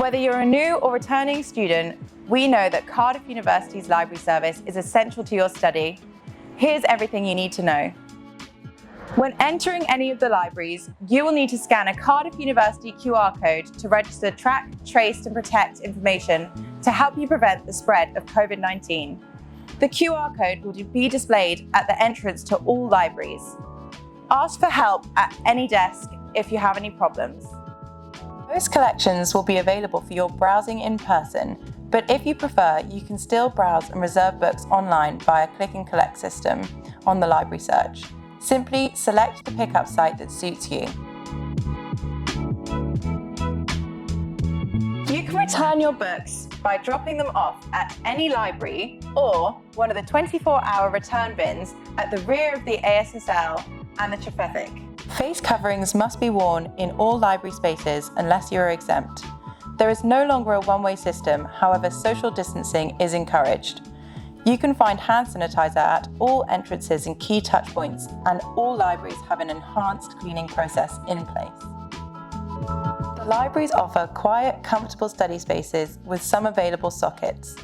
Whether you're a new or returning student, we know that Cardiff University's library service is essential to your study. Here's everything you need to know. When entering any of the libraries, you will need to scan a Cardiff University QR code to register Track, Trace and Protect information to help you prevent the spread of COVID-19. The QR code will be displayed at the entrance to all libraries. Ask for help at any desk if you have any problems. Most collections will be available for your browsing in person, but if you prefer, you can still browse and reserve books online via Click and Collect system on the library search. Simply select the pickup site that suits you. You can return your books by dropping them off at any library or one of the 24-hour return bins at the rear of the ASSL and the Traffic. Face coverings must be worn in all library spaces unless you are exempt. There is no longer a one-way system, however, social distancing is encouraged. You can find hand sanitizer at all entrances and key touchpoints, and all libraries have an enhanced cleaning process in place. The libraries offer quiet, comfortable study spaces with some available sockets.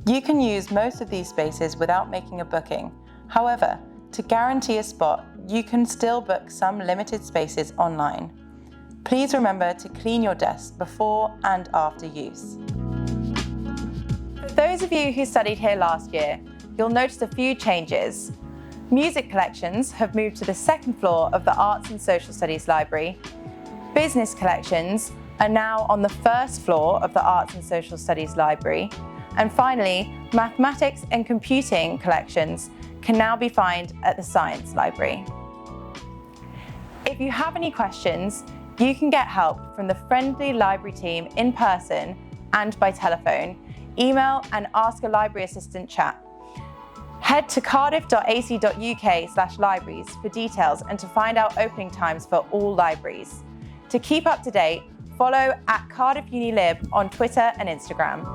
You can use most of these spaces without making a booking. However, to guarantee a spot, you can still book some limited spaces online. Please remember to clean your desk before and after use. For those of you who studied here last year, you'll notice a few changes. Music collections have moved to the second floor of the Arts and Social Studies Library. Business collections are now on the first floor of the Arts and Social Studies Library. And finally, mathematics and computing collections can now be found at the Science Library. If you have any questions, you can get help from the friendly library team in person and by telephone, email and ask a library assistant chat. Head to cardiff.ac.uk/libraries for details and to find out opening times for all libraries. To keep up to date, follow @CardiffUniLib on Twitter and Instagram.